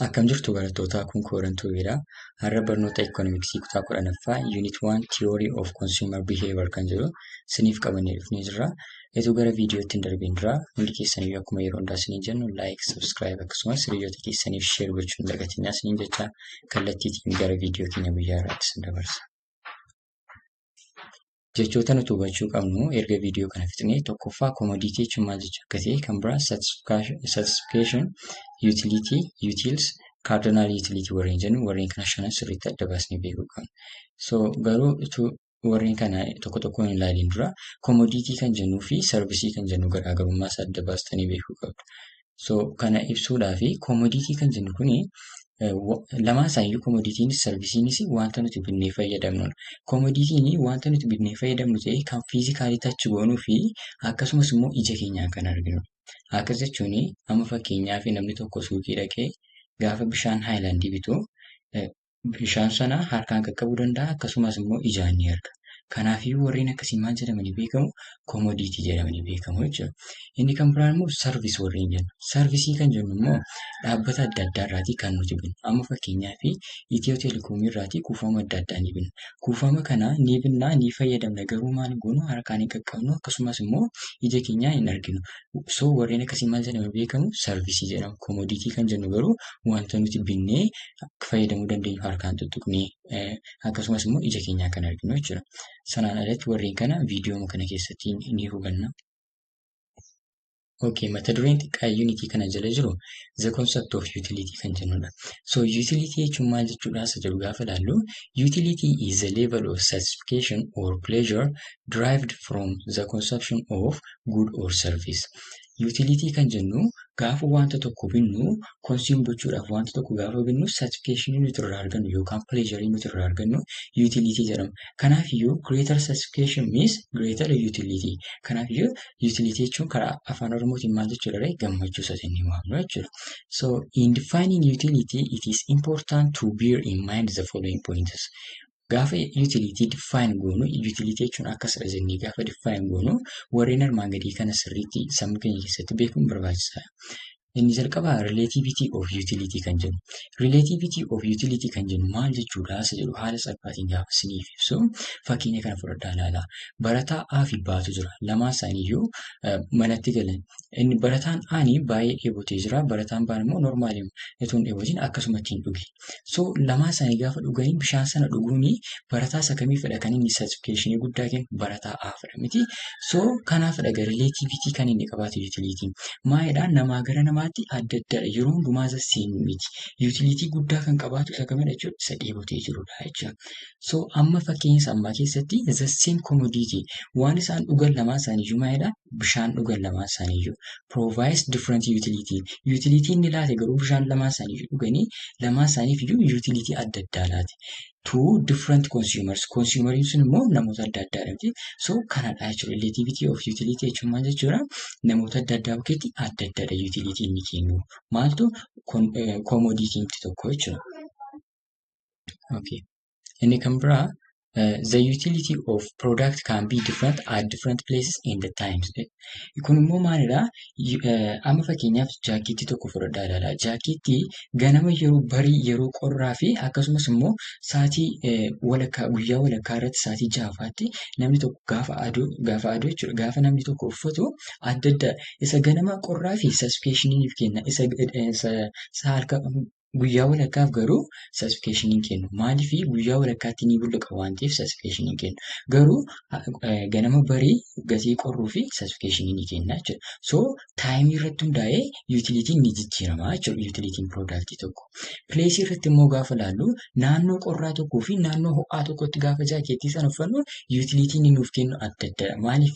Akkam jirtu barattoota kun koorantuudha. Har'a barnoota Ikoonomiksii kutaa 10ffaa Unit 1 Theory of Consumer Behavior kan jedhu isiniif qabannee dhufnee jirra. Etuu gara viidiyootti hin darbiin dura hundi keessaniyyuu akkuma yeroo hundaa isiniin jennu like, subscribe akkasumas hiriyoota keessaniif share gochuun hin dagatinaa isiniin jecha kallattiitiin gara viidiyoo keenya guyyaa irraatti isin dabarsa. Jechoota nuti hubachuu qabnu erga viidiyoo kana fixnee tokkoffaa commodity jechuun maal jecha akka ta'e kan biraa certification, utility, utils, cardinal utility warreen jennu warreen kana shanan sirriitti adda baasnee beekuu qabna. So garuu warreen kana tokko tokkoon hin ilaaliin dura commodity kan jennuu fi servicii kan jennu garaagarummaa isaa adda baastanii beekuu qabdu. So kana ibsuudhaaf commodity kan jennu kuni lamaan isaayyuu commodityinis servisiinis wanta nuti binnee fayyadamnudha. Commodityini wanta nuti binnee fayyadamnu ta'ee kan fiizikaalii tachi goonuu fi akkasumas immoo ija keenyaan kan arginudha. Akkas jechuun amma fakkeenyaaf namni tokko suuqii dhaqee gaafa bishaan haayilaandii bitu bishaan sana harkaan qaqqabuu danda'a akkasumas immoo ijaan ni arga. Kanaafiyyuu warreen akkasii maal jedhamanii beekamu? Commodity jedhamanii beekamu jechuudha. Inni kan biraan immoo service warreen jennu. Servisii kan jennu immoo dhaabbata adda addaa irraatii kan nuti binnu. Amma fakkeenyaaf Itiyoo Telekoomii irraatii kuufama adda addaa ni binna. Kuufama kana ni binnaa ni fayyadamna garuu maal goonu harkaan hin qaqqabnu akkasumas immoo ija keenyaan hin arginu. So warreen akkasii maal jedhamanii beekamu? Servisii jedhamu. Commodity kan jennu garuu wanta nuti binnee fayyadamuu dandeenyu harkaan tuttuqnee akkasumas immoo ija keenyaan kan arginu jechuudha. Sanaan alatti warreen kana viidiyoo kana keessatti ni hubanna. Okay, mata dureen xiqqaa unity kana jala jiru the concept of utility kan jennudha. So utility jechuun maal jechuudha isa jedhu gaafa ilaallu utility is the level of satisfaction or pleasure derived from the consumption of good or service. Utility kan jennu gaafa wanta tokko binnu consume gochuudhaaf wanta tokko gaafa binnu satisfaction nuti irraa argannu yookaan pleasure nuti irraa argannu utility jedhama. Kanaafiyyuu greater satisfaction means greater utility. Kanaafiyyuu utility jechuun karaa afaan Oromootiin maal jechuudha? Gammachuu isa inni waamnu jechuudha. So in defining utility it is important to bear in mind the following points. Gaafa utility define goonu utility jechuun akkasidha jennee gaafa define goonu warreen armaan gadii kana sirriitti sammuu keenya keessatti beekuun barbaachisaadha. Inni jalqabaa relativity of utility kan jennu. Relativity of utility kan jennu maal jechuudha isa jedhu haala salphaatiin gaafa isiniif ibsu fakkeenya kana fudhadhaa ilaalaa. Barataa A fi B'tu jira. Lamaan isaaniiyyuu manatti galan. Inni barataan Aani baay'ee dheebotee jira. Barataan B'aan immoo normaali utuu hin dheebotiin akkasumatti hin dhuge. So lamaan isaanii gaafa dhuganii bishaan sana dhuguuni barataa isa kamii fedha kan inni satisfaction guddaa kennu barataa A fedha miti. So kanaafidha relativity kan inni qabaatu utility. Maalidhaa namaa gara namaatti adda addaadha. Yeroo hundumaa seenuu miti. Utility guddaa kan qabaatu isa kamidha jechuudha? Isa dheebotee jirudha jechuudha. So amma fakkeenya ammaa keessatti the same commodity waan isaan dhugan lamaan isaaniiyyuu maalidhaa? Bishaan dhugan lamaan isaaniiyyuu provides different utility. Utility inni laate garuu bishaan lamaan isaaniiyyuu dhuganii lamaan isaaniifiyyuu utility adda addaa laate. To different consumers. Consumeriin sun immoo namoota adda addaadha. So kanadha jechuudha. Relativity of utility jechuun maal jechuudha? Namoota adda addaa bukkeetti adda addaadha utility inni kennu. Maaltu commodity tokko jechuudha. Okay. Inni kan biraa the utility of product can be different at different places in the times. Kun immoo maalidhaa? Amma fakkeenyaaf jaakkeettii tokko fudhadhaa ilaalaa. Jaakkeettii ganama yeroo barii yeroo qorraa fi akkasumas immoo sa'aatii guyyaa walakkaa irratti sa'aatii 6ffaatti namni tokko gaafa aduu jechuudha. Gaafa namni tokko uffatu adda adda isa ganama qorraa fi satisfaction kenna. Isa halkan guyyaa walakkaaf garuu satisfaction kennu. Maaliif guyyaa walakkaatti ni bulluqa waan ta'eef satisfaction kennu. Garuu ganama barii gatii qorruu fi satisfaction ni kenna jechuudha. So taayimii irratti hundaa'ee utilitiin ni jijjiirama jechuudha. Utilitiin product tokko. Place irratti immoo gaafa ilaallu naannoo qorraa tokkoo fi naannoo ho'aa tokkotti gaafa jaakeettii sana uffannu utilitiin ni nuuf kennu adda adda. Maaliif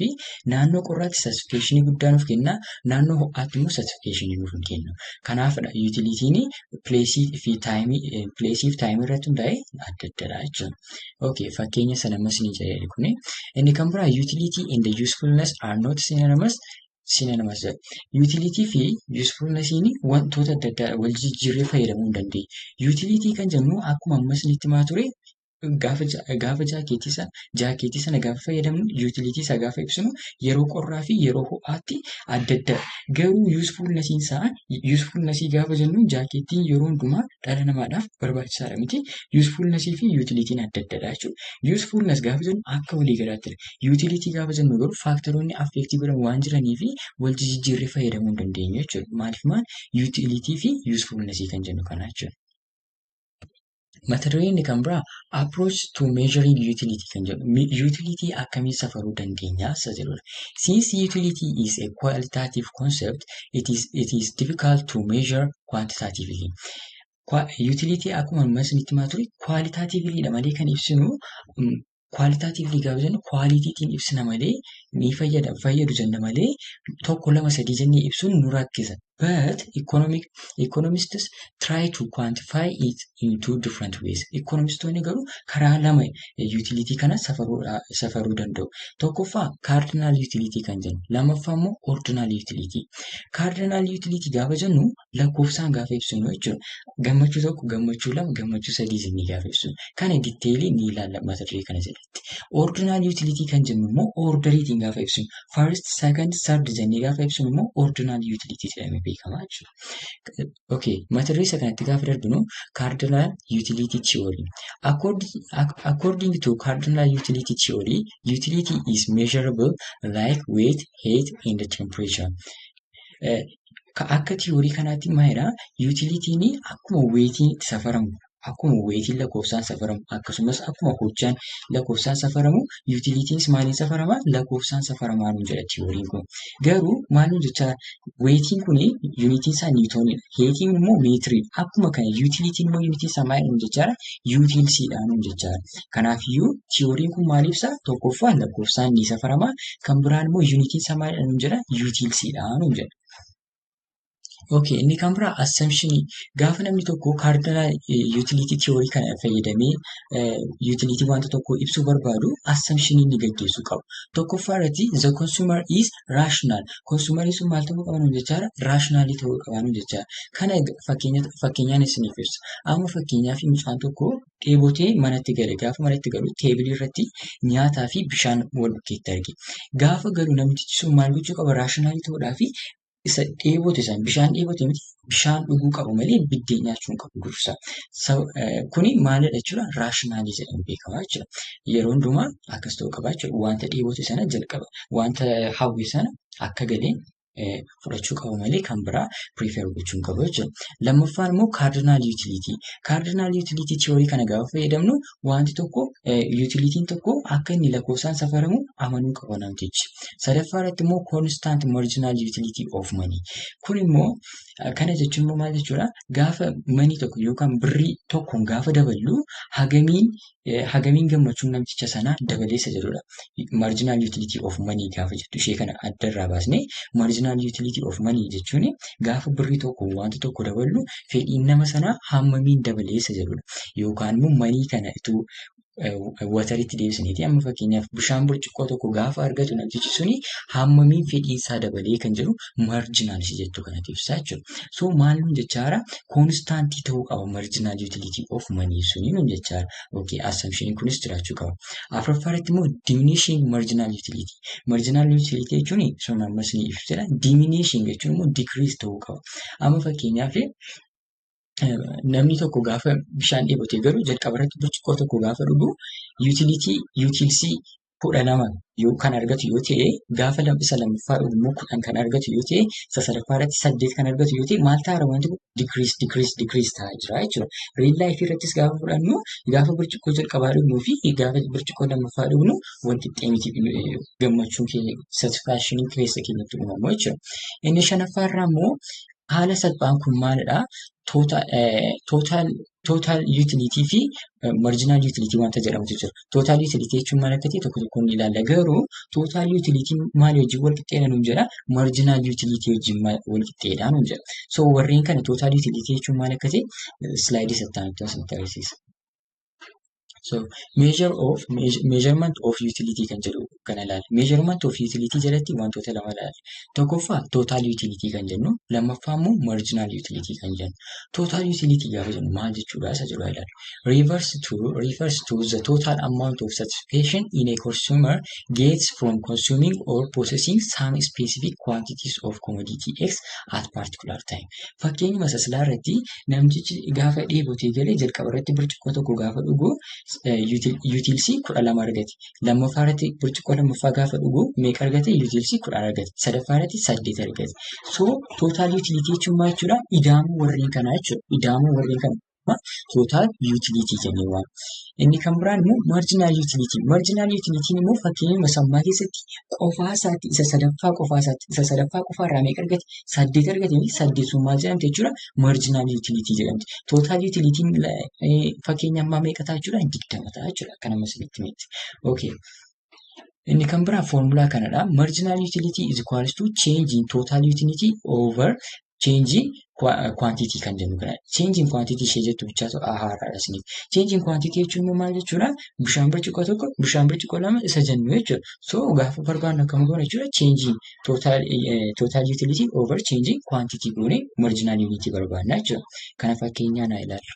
naannoo qorraatti satisfaction guddaa nuuf kenna. Naannoo ho'aatti immoo satisfaction nuuf hin kennu. Kanaafidha utilitiin place fi taayimii irratti hundaa'ee adda addadha jechuudha. Okay, fakkeenya sana ammas ni jedhe kuni. Inni kan biraa utility and the usefulness are not synonymous. Utility fi usefulnessiin wantoota adda addaa wal jijjiirree fayyadamuu hin dandeenye. Utility kan jennu akkuma ammas nitti himaa ture gaafa jaakeetii sana gaafa fayyadamnu yuutilitii isaa gaafa ibsinu yeroo qorraa fi yeroo ho'aatti adda adda. Garuu yuusfulnesii gaafa jennu jaakeettiin yeroo hundumaa dhala namaadhaaf barbaachisaadha miti. Yuusfulnesii fi yuutilitiin adda addadha jechuudha. Yuusfulnes gaafa jennu akka walii galaatti. Yuutilitii gaafa jennu garuu faaktaroonni affeektii biran waan jiranii fi wal jijjiirree fayyadamuu hin dandeenyu jechuudha. Maaliif yuutilitii fi yuusfulnesii kan jennu kana jechuudha. Mata dureen inni kan biraa approach to measuring utility kan jedhu utility akkamiin safaruu dandeenya isa jedhudha. Since utility is a qualitative concept, it is difficult to measure quantitatively. Utility akkuma masinitti maa ture qualitatively dha malee kan ibsinu qualitatively gaafa jennu qualitytiin ibsina malee ni fayyadu jenna malee tokko lama sadii jennee ibsuun nu rakkisa. But economists try to quantify it in two different ways. Economistoonni garuu karaa lama utility kana safaruu danda'u. Tokkoffaa cardinal utility kan jennu, lammaffaa immoo ordinal utility. Cardinal utility gaafa jennu lakkoofsaan gaafa ibsinu jechuudha. Gammachuu tokko, gammachuu lama, gammachuu sadii jennee gaafa ibsinu. Kana diteelii ni ilaalla mata duree kana jalatti. Ordinal utility kan jennu immoo orderiitiin gaafa ibsinu. First, second, third jennee gaafa ibsinu immoo ordinal utility jedhamee beekama jechuudha. Okay, mata duree isa kanatti gaafa darbinu cardinal utility theory. According to cardinal utility theory, utility is measurable like weight, height, and temperature. Akka theory kanaatti maalidha? Utilitiin akkuma weightiin itti safaramu, akkuma weightiin lakkoofsaan safaramu, akkasumas akkuma hojjaan lakkoofsaan safaramu, utiliitiinis maaliin safarama? Lakkoofsaan safaramaa nuun jedha theory'n kun. Garuu maal nuun jechaa weightiin kun unitiin isaa niwutoonidha. Heightiin immoo meetirii. Akkuma kana utilitiin immoo unitiin isaa maal nuun jechaadha? Utilsiidha nuun jechaadha. Kanaafiyyuu theory'n kun maal ibsa? Tokkoffaa lakkoofsaan ni safarama. Kan biraan immoo unitiin isaa maal nuun jedha? Utilsiidha nuun jedha. Okay, inni kan biraa assumption gaafa namni tokko cardinal utility theory kana fayyadamee utility wanta tokko ibsuu barbaadu assumption inni gaggeessuu qabu. Tokkoffaa irratti the consumer is rational. Consumerii sun maal ta'uu qaban jechaadha? Rationalii ta'uu qaban jechaadha. Kana fakkeenyaan isiniif ibsa. Amma fakkeenyaaf mucaan tokko dheebotee manatti gale. Gaafa manatti galu teebilii irratti nyaataa fi bishaan wal bukkeetti arge. Gaafa galu namtichi sun maal gochuu qaba? Rationalii ta'uudhaa fi isa dheebote san bishaan dheebote miti bishaan dhuguu qabu malee biddeen nyaachuu hin qabu dursa. Kuni maalidha jechuudha? Raashinaali jedhamee beekama jechuudha. Yeroo hundumaa akkas ta'uu qaba jechuudha. Wanta dheebote sana jalqaba. Wanta hawwe sana akka galee fudhachuu qabu malee kan biraa prefer gochuu hin qabu jechuudha. Lammaffaan immoo cardinal utility. Cardinal utility theory kana gaafa fayyadamnu wanti tokko utilitiin tokko akka inni lakkoofsaan safaramu amanuu qaba namtichi. Sadaffaa irratti immoo constant marginal utility of money. Kun immoo kana jechuun immoo maal jechuudha? Gaafa manii tokko yookaan birrii tokkoon gaafa daballu hagamiin gammachuun namticha sanaa dabaleessa jedhudha. Marginal utility of money gaafa jettu ishee kana adda irraa baasnee marginal utility of money jechuun gaafa birrii tokko wanta tokko daballu fedhiin nama sanaa hammamiin dabaleessa jedhudha. Yookaan immoo manii kana ituu wataritti deebisneeti amma fakkeenyaaf bishaan burcuqqoo tokko gaafa argatu namtichi suni hammamiin fedhiin isaa dabalee kan jedhu marginal jechuu kanatti ibsaa jechuudha. So maal nuun jechaara konstaantii ta'uu qaba marginal utility of money suni nuun jechaara. Okay, assumption kunis jiraachuu qaba. Afuraffaa irratti immoo diminishing marginal utility. Marginal utility jechuun sun ammas ni ibsudha. Diminishing jechuun immoo decrease ta'uu qaba. Amma fakkeenyaaf namni tokko gaafa bishaan dheebote garuu jalqaba irratti burcuqqoo tokko gaafa dhugu utilsii 12 kan argatu yoo ta'e gaafa isa lammaffaa dhugu immoo 10 kan argatu yoo ta'e isa sadaffaa irratti 8 kan argatu yoo ta'e maal ta'a wanti kun decrease ta'aa jira jechuudha. Real life irrattis gaafa fudhannu gaafa burcuqqoo jalqabaa dhugnuu fi gaafa burcuqqoo lammaffaa dhugnu wanti xeemiti gammachuun keenya satisfaction keessa keenyatti uumamu jechuudha. Inni shanaffaa irraa immoo haala salphaan kun maalidha? Total utility fi marginal utility wanta jedhamutu jira. Total utility jechuun maal akka ta'e tokko tokkoon ilaalla. Garuu total utility maal wajjin wal qixxeedha nuun jedha? Marginal utility wajjin wal qixxeedha nuun jedha. So warreen kana total utility jechuun maal akka ta'e slaayidii sattaan itti agarsiisa. So measurement of utility kan jedhu kana ilaali. Measurement of utility jalatti wantoota lama ilaali. Tokkoffaa total utility kan jennu, lammaffaa immoo marginal utility kan jennu. Total utility gaafa jennu maal jechuudha isa jedhu ilaali. Refers to the total amount of satisfaction in a consumer gets from consuming or possessing some specific quantities of commodity X at particular time. Fakkeenyuma saslaa irratti namtichi gaafa dheebotee galee jalqaba irratti burcuqqoo tokko gaafa dhugu utility 12 argate. Lammaffaa irratti burcuqqoo lammaffaa gaafa dhugu meeqa argate? Utility 10 argate. Sadaffaa irratti 8 argate. So total utility jechuun maal jechuudha? Ida'amuu warreen kanaa jechuudha. Ida'amuu warreen kanaa total utility jennee waamna. Inni kan biraan immoo marginal utility. Marginal utility immoo fakkeenyuma sammaa keessatti qofaa isaatti isa sadaffaa qofaa irraa meeqa argate? 8 argate. 8 sun maal jedhamti jechuudha? Marginal utility jedhamti. Total utility fakkeenya ammaa meeqa ta'a jechuudha? 20 ta'a jechuudha. Akka nama sirriitti miti. Okay. Inni kan biraa foormulaa kanadha. Marginal utility is equals to change in total utility over change in quantity kan jennu kana. Change in quantity ishee jettu bichaatu haaraadha isiniif. Change in quantity jechuun maal jechuudha? Bishaan burcuqqoo tokko, bishaan burcuqqoo lama isa jennu jechuudha. So gaafa barbaadnu akkam goona jechuudha? Change in total utility over change in quantity goone marginal unity barbaadna jechuudha. Kana fakkeenyaan haa ilaallu.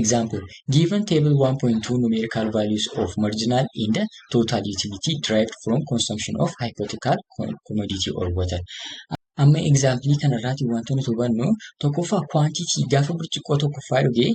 Example, given table 1.2 numerical values of marginal in the total utility derived from consumption of hypothetical commodity or water. Amma example kanarraati wantoonni nuti hubannu tokkoffaa quantity gaafa burcuqqoo tokkoffaa dhugee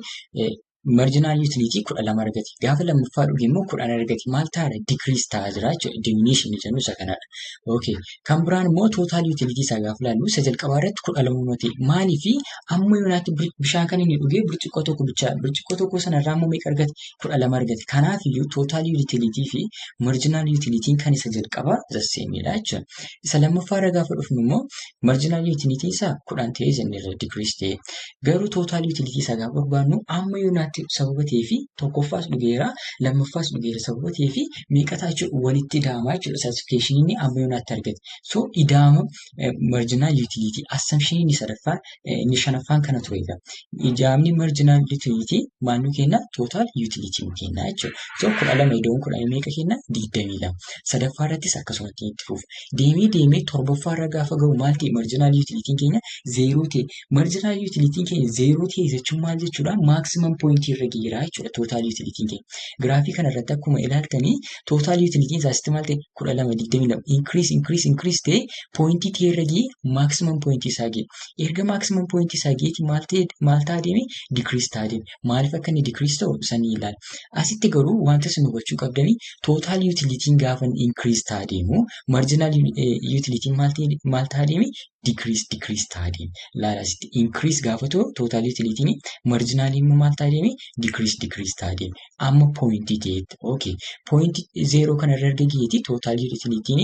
marginal utility 12 argate. Gaafa lammaffaa dhugee immoo 10 argate. Maal ta'a? Decrease ta'a jira jechuudha. Diminution jennu isa kanadha. Okay. Kan biraan immoo total utility isaa gaafa ilaallu isa jalqabaa irratti 12 ta'e. Maaliifi amma yoonaatti bishaan kan inni dhugee burcuqqoo tokko sanarraa immoo meeqa argate? 12 argate. Kanaafiyyuu total utility fi marginal utility kan isa jalqabaa the same dha jechuudha. Isa lammaffaa irra gaafa dhufnu immoo marginal utility isaa 10 ta'ee jennee decrease ta'e. Garuu total utility isaa gaafa barbaadnu amma yoonaatti sababa ta'ee fi tokkoffaas dhugeera, lammaffaas dhugeera sababa ta'ee fi meeqa ta'a jechuudha walitti ida'amaa jechuudha. Satisfaction inni amma yoonaatti argate. So ida'ama marginal utility assumption inni sadaffaan inni shanaffaan kana tureedha. Ida'amni marginal utility maal nu kenna? Total utility nu kenna jechuudha. So 12 ida'uun 10 meeqa kenna? 22. Sadaffaa irrattis akkasumatti itti fufa. Deemee torbaffaa irra gaafa ga'u maal ta'e? Marginal utility keenya 0 ta'e. Marginal utility keenya 0 ta'e jechuun maal jechuudha? Maximum point irra geera jechuudha total utility keenya. Graafii kanarratti akkuma ilaaltanii total utility isaatti maal ta'e? 12 increase ta'e pointii ta'e irra ga'e maximum point isaa ga'e. Erga maximum point isaa ga'eeti maal ta'a deeme? Decrease ta'a deeme. Maaliif akka inni decrease ta'u sanii ilaala. Asitti garuu wanta isin hubachuu qabdanii total utility gaafa increase ta'a deemu marginal utility maal ta'a deeme? Decrease ta'a deeme. Laala asitti increase gaafa ta'u total utility marginal immoo maal ta'a deeme? Decrease ta'a deeme. Amma point ta'etti. Okay. Point 0 kanarra erga ga'eeti total utility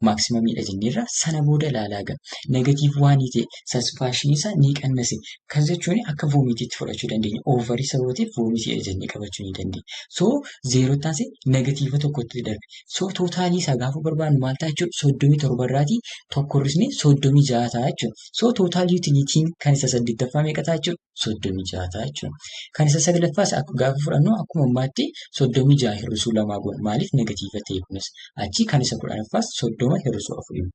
maximum dha jenneerra sana booda ilaalaa ga'a. Negative 1 ta'e satisfaction isaa ni qannase. Kan jechuun akka vomitiitti fudhachuu dandeenya. Over sababa ta'eef vomitii jennee qabachuu ni dandeenya. So 0 taasise negative tokkotti darbe. So total isaa gaafa barbaadnu maal ta'a jechuudha? 37 irraatii tokko hir'isnee 36 ta'a jechuudha. So total utility kan isa 8ffaa meeqa ta'a jechuudha? 36 ta'a jechuudha. Kan isa 9ffaas gaafa fudhannu akkuma ammaatti 36 hir'isuu 2 goona. Maaliif negatiiva ta'e kunis? Achi kan isa 10ffaas 30 hir'isuu 4.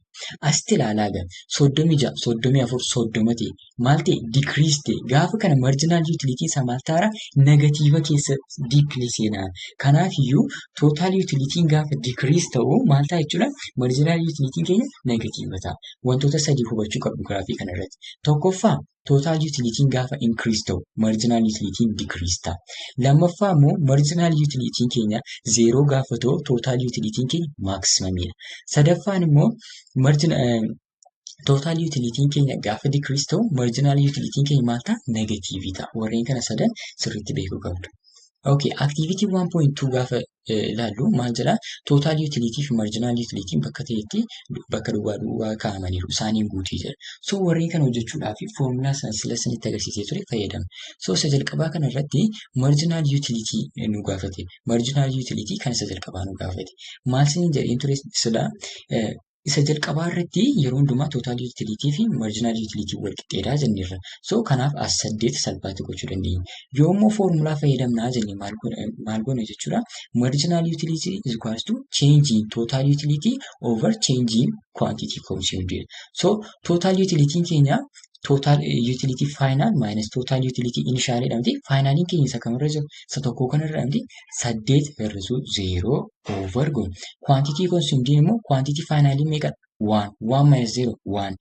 Asitti ilaalaa ga'a. 36, 34, 30 ta'e maal ta'e? Decrease ta'e. Gaafa kana marginal utility isaa maal ta'ara? Negatiiva keessa decrease seenaa. Kanaafiyyuu total utility gaafa decrease ta'u maal ta'a jechuudha? Marginal utility keenya negatiiva ta'a. Wantoota sadii hubachuu qabdu graafii kanarratti. Tokkoffaa total utility gaafa increase ta'u marginal utility decrease ta'a. Lammaffaa immoo marginal utility keenya 0 gaafa ta'u total utility keenya maximum dha. Sadaffaan immoo total utility keenya gaafa decrease ta'u marginal utility keenya maal ta'a? Negative ta'a. Warreen kana sadan sirriitti beekuu qabdu. Okay, activity 1.2 gaafa ilaallu maal jedhaa? Total utility fi marginal utility bakka ta'etti bakka duwwaa kaa'amaniiru. Isaaniin guutii jedha. So warreen kana hojjechuudhaaf foormulaa sila isinitti agarsiisee ture fayyadamna. So isa jalqabaa kanarratti marginal utility nu gaafate. Marginal utility kan isa jalqabaa nu gaafate. Maal isiniin jedheen ture sila isa jalqabaa irratti yeroo hundumaa total utility fi marginal utility wal qixxeedhaa jennirra. So kanaaf as 8 salphaatti gochuu dandeenya. Yoo immoo foormulaa fayyadamnaa jenne maal goona jechuudha. Marginal utility is equals to change in total utility over change in quantity consumed. So total utility keenya total utility final minus total utility initial jedhamti. Final keenya isa kamirra jiru? Isa tokko kanarra jedhamti. 8 hir'isuu 0 over goon. Quantity consumed immoo quantity final meeqa? 1. 1 minus 0 1.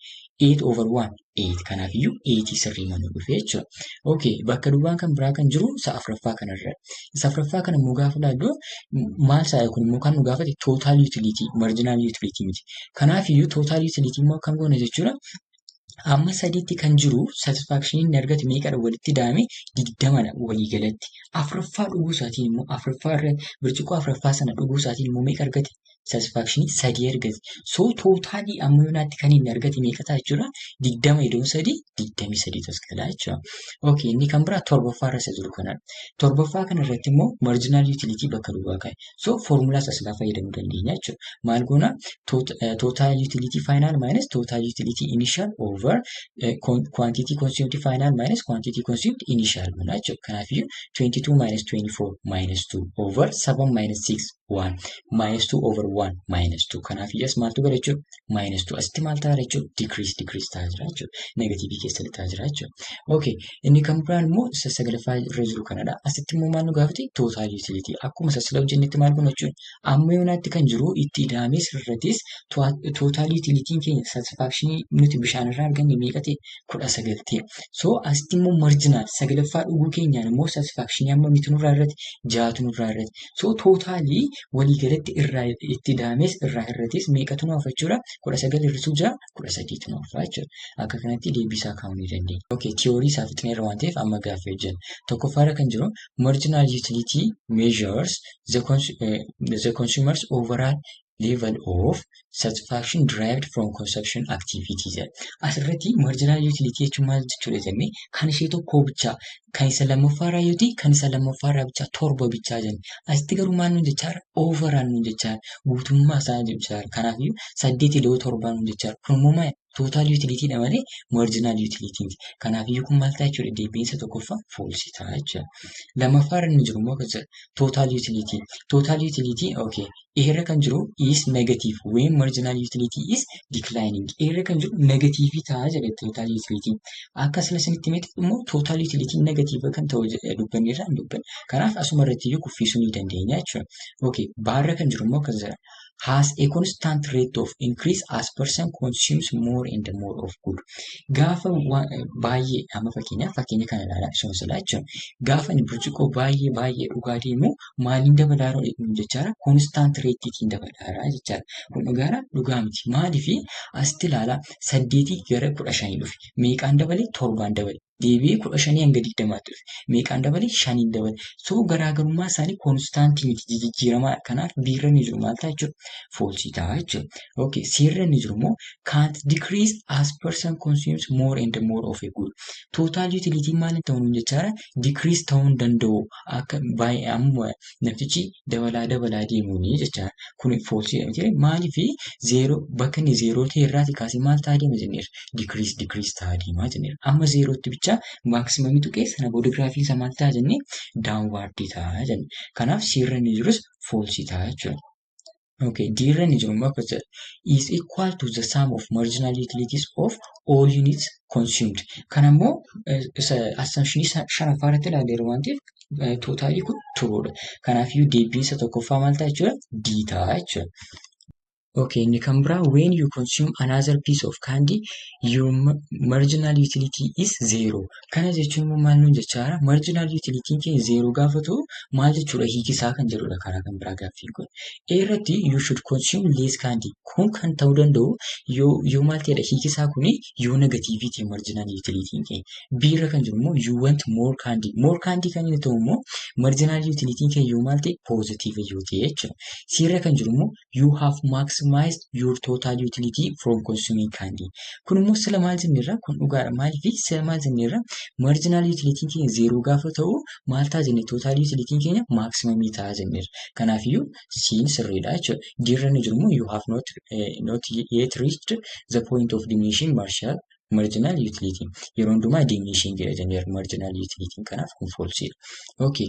8 over 1 8. Kanaafiyyuu 8 sirrii mana dhufee jechuudha. Okay, bakka duwwaan kan biraa kan jiru isa afuraffaa kanarra. Isa afuraffaa kana immoo gaafa ilaallu maal isaa kun immoo kan nu gaafate total utility marginal utility miti. Kanaafiyyuu total utility immoo akkam goona jechuudha. Amma sadiitti kan jiru satisfaction inni argate meeqadha walitti daame 20dha waliigalatti. Afuraffaa dhuguu isaatiin immoo afuraffaa irra birciqoo afuraffaa sana dhuguu isaatiin immoo meeqa argate? Satisfaction 3 argate. So tootaalii amma yoonaatti kan inni argate meeqa ta'a jechuudha? 20 iddoo 3 23 tas galaa jechuudha. Okay, inni kan biraa torbaffaa irra isa jiru kanadha. Torbaffaa kana irratti immoo marginal utility bakka duwwaa kaa'e. So formulaa isa silaa fayyadamuu dandeenya jechuudha. Maal goona? Total utility final minus total utility initial over quantity consumed final minus quantity consumed initial goona jechuudha. Kanaafiyyuu 22 minus 24 minus 2 over 7 minus 6 1 minus 2 over 1 minus 2. Kanaafiyyuu as maaltu gara jechuudha? Minus 2. Asitti maal ta'a jechuudha? Decrease ta'a jira jechuudha. Negative keessa ta'a jira jechuudha. Okay, inni kan biraan immoo isa sagalaffaa irra jiru kanadha. Asitti immoo maal nu gaafate? Total utility. Akkuma isa sila hojjennetti maal goona jechuudha? Amma yoonaatti kan jiru itti ida'amee sirrattis total utility keenya satisfaction nuti bishaan irraa arganne meeqa ta'e? 19 ta'e. So asitti immoo marginal sagalaffaa dhuguu keenyaan immoo satisfaction amma mitu nurraa irratti 6tu nurraa irratti. So tootaalii waliigalatti irraa itti ida'ames irraa irrattis meeqatu nu hafa jechuudha? 19 hir'isuu 6 13tu nu hafa jechuudha. Akka kanatti deebisaa kaa'uu ni dandeenya. Okay, theory isaa fixneerra waan ta'eef amma gaaffii hojjenna. Tokkoffaarra kan jiru marginal utility measures the consumer's overall level of satisfaction derived from consumption activities. Asirratti marginal utility jechuun maal jechuudha jennee kan ishee tokkoo bichaa kan isa lammaffaarraa yoo ta'e kan isa lammaffaarraa bichaa torba bichaa jenna. Asitti garuu maal nuun jechaadha? Overall nuun jechaadha. Guutummaa isaa jechaadha. Kanaafiyyuu 8 illee 7 nuun jechaadha. Kun immoo maal? Total utility dha malee marginal utility miti. Kanaafiyyuu kun maal ta'a jechuudha? Deebiinsa tokkoffaa false ta'a jechuudha. Lammaffaarra inni jiru immoo total utility. Total utility okay. Irra kan jiru is negative when marginal utility is declining. Irra kan jiru negative ta'a jedha total utility. Akka sanitti miti immoo total utility negative kan ta'u dubbanneerra hin dubbanne. Kanaaf asuma irratti iyyuu kuffisuu ni dandeenya jechuudha. Okay, baarra kan jiru immoo akkas jedha. Has a constant rate of increase as person consumes more and more of good. Gaafa baay'ee amma fakkeenya kana ilaalaa isuma silaa jechuudha. Gaafa inni burcuqqoo baay'ee dhugaa deemu maaliin dabalaa jechaadha? Constant rateetiin dabalaa jechaadha. Kun dhugaa miti. Maaliifi asitti ilaalaa 8 gara 15 dhufe. Meeqaan dabale? 7 dabale. Deebi'ee 15 hanga 20 dhufe. Meeqaan dabale? 5 dabale. So garaagarummaa isaanii konstaantii miti jijjiiramaa. Kanaaf biirra ni jiru maal ta'a jechuudha? False ta'a jechuudha. Okay, sirra ni jiru immoo can't decrease as person consumes more and more of a good. Total utility maal ta'uu jechaadha? Decrease ta'uu hin danda'u. Akka baay'ee amma namtichi dabalaa deemuuni jechaadha. Kun false jedhamti. Maaliifi 0 bakka inni 0 ta'e irraati kaasee maal ta'a deema jenneera? Decrease ta'a deemaa jenneera. Amma 0tti bicha maximum tuqee sana booda graafiin isaa maal ta'a jennee? Downward ta'a jenne. Kanaaf sirra ni jirus false ta'a jechuudha. Okay, dirra ni jiru immoo akkas jedha. Is equal to the sum of marginal utilities of all units consumed. Kana immoo assumption shanaffaa irratti ilaalleera waan ta'eef tootaalii kun turuudha. Kanaafiyyuu deebiinsa tokkoffaa maal ta'a jechuudha? D ta'a jechuudha. Okay, inni kan biraa when you consume another piece of candy, your marginal utility is 0. Kana jechuun immoo maal nuun jechaadha? Marginal utility keenya 0 gaafa ta'u maal jechuudha? Hiikisaa kan jedhudha karaa kan biraa gaaffiin kun. Irratti you should consume less candy. Kun kan ta'uu danda'u yoo maal ta'edha? Hiikisaa kuni yoo negatiivii ta'e marginal utility keenya. Biirra kan jiru immoo you want more candy. More candy kan inni ta'u immoo marginal utility keenya yoo maal ta'e positive yoo ta'e jechuudha. Sirra kan jiru immoo you have maximum maximize your total utility from consuming candy. Kun immoo sila maal jennirra kun dhugaadha maaliif sila maal jennirra marginal utility keenya 0 gaafa ta'u maal ta'a jenne total utility keenya maximum ta'a jennirra. Kanaafiyyuu siin sirriidha jechuudha. Dirra ni jiru immoo you have not yet reached the point of diminishing marginal utility. Yeroo hundumaa diminishing jedha jennee marginal utility kanaaf kun false. Okay.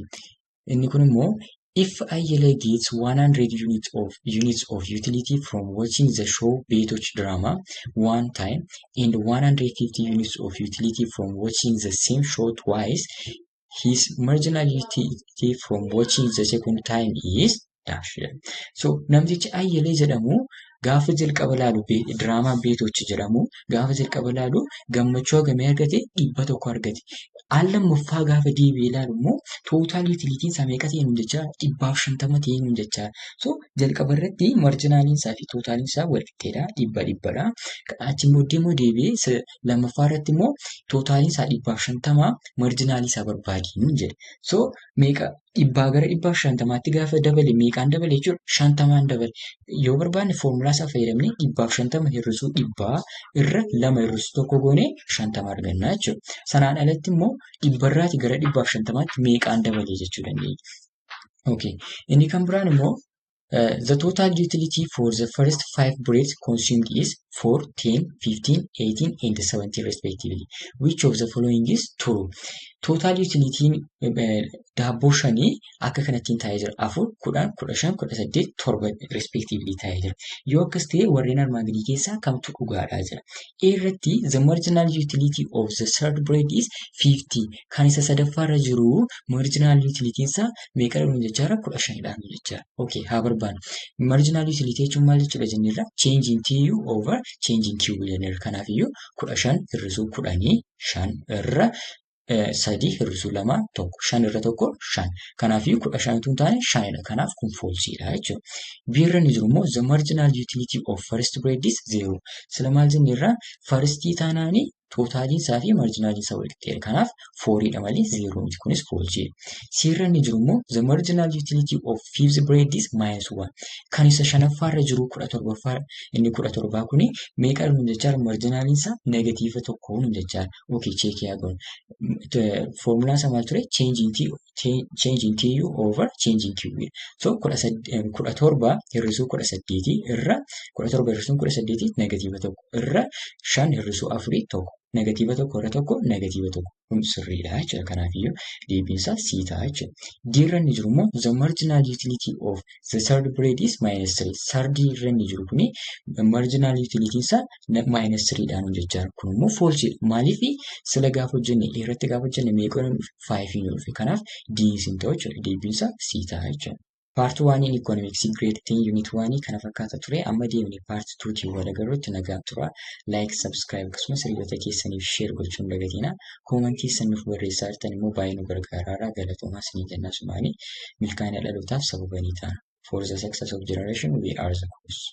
Inni kun immoo if ILA gets 100 units of utility from watching the show Betoch drama one time and 150 units of utility from watching the same show twice, his marginal utility from watching the second time is dash. So namtichi ILA jedhamu gaafa jalqaba laalu diraamaa Betoch jedhamu gaafa jalqaba laalu gammachuu hagamee argate 100 argate. Lammaffaa gaafa deebi'ee ilaalu immoo total utility isaa meeqa ta'e nuun jechaa 150 ta'e nuun jechaa. So jalqaba irratti marjinaaliin isaa fi tootaliin isaa wal qixxeedha 100dha. Achi immoo deebi'ee lammaffaa irratti immoo tootaliin isaa 150 marjinaalii isaa barbaadi nuun jedhe. So meeqa 100 gara 150tti gaafa dabale meeqaan dabale jechuudha 50 dabale. Yoo barbaanne foormulaa isaa fayyadamnee 150 hir'isuu 100 irra 2 hir'isuu 1 goonee 50 arganna jechuudha. Sanaan alatti immoo 100 gara 150tti meeqaan dabale jechuu dandeenya. Okay. Inni kan biraan immoo the total utility for the first 5 breads consumed is 4, 10, 15, 18 and 17 respectively. Which of the following is true? Total utility daabboo shanii akka kanattiin taa'ee jira. 4, 10, 15, 18, 7 respectively taa'ee jira. Yoo akkas ta'e warreen armaan gadii keessaa kamtu dhugaadhaa jira. A irratti the marginal utility of the third bread is 50. Kan isa sadaffaarra jiru marginal utility isaa meeqa dhuun jechaara 15 dhaan jechaara. Okay, haa barbaannu. Marginal utility jechuun maal jechuudha jennirra change in TU over change in Q jennirra. Kanaafiyyuu 15 hir'isuu 10 5 irra 3 hir'isuu 2 1 5 irra 1 5. Kanaafiyyuu 15 tun taane 5dha. Kanaaf kun falseedha jechuudha. B irra ni jiru immoo the marginal utility of first bread is 0. Sila maal jennirra first taanaanii tootaliin isaa fi marjinaaliin isaa wal qixxeedha. Kanaaf 4dha malee 0 miti. Kunis falseedha. C irra ni jiru immoo the marginal utility of fifth bread is -1. Kan isa shanaffaarra jiru 17ffaa inni 17 kuni meeqa dhuun jechaara marjinaaliin isaa negatiiva 1 dhuun jechaara. Okay, cheekii haa goonu. Formulaan isaa maal ture? Change in TU over change in Q. So 17 hir'isuu 18 irra 17 hir'isuu 18 negatiiva 1 irra 5 hir'isuu 4 1. Negatiiva 1 irra 1 negatiiva 1. Kun sirriidha jechuudha. Kanaafiyyuu deebiin isaa C ta'a jechuudha. D irra ni jiru immoo the marginal utility of the third bread is -3. Third irra ni jiru kuni marginal utility isaa -3 dhaan jechaara. Kun immoo falseedha. Maaliif sila gaafa hojjenne irratti gaafa hojjenne meeqa 5 hin dhufe. Kanaaf D hin ta'u jechuudha. Deebiin isaa C ta'a jechuudha. Part 1 in economics grade 10 unit 1 kana fakkaata ture. Amma deemnee part 2 tiin wal agarruutti nagaan tura. Like, subscribe akkasumas hiriyoota keessaniif share gochuun dagatina. Comment keessan nuuf barreessaa jirtan immoo baay'ee nu gargaara. Galatoomaa isinii jennaa sumaanii milkaa'ina dhalootaaf sababa ni taana. For the success of generation we are the cause.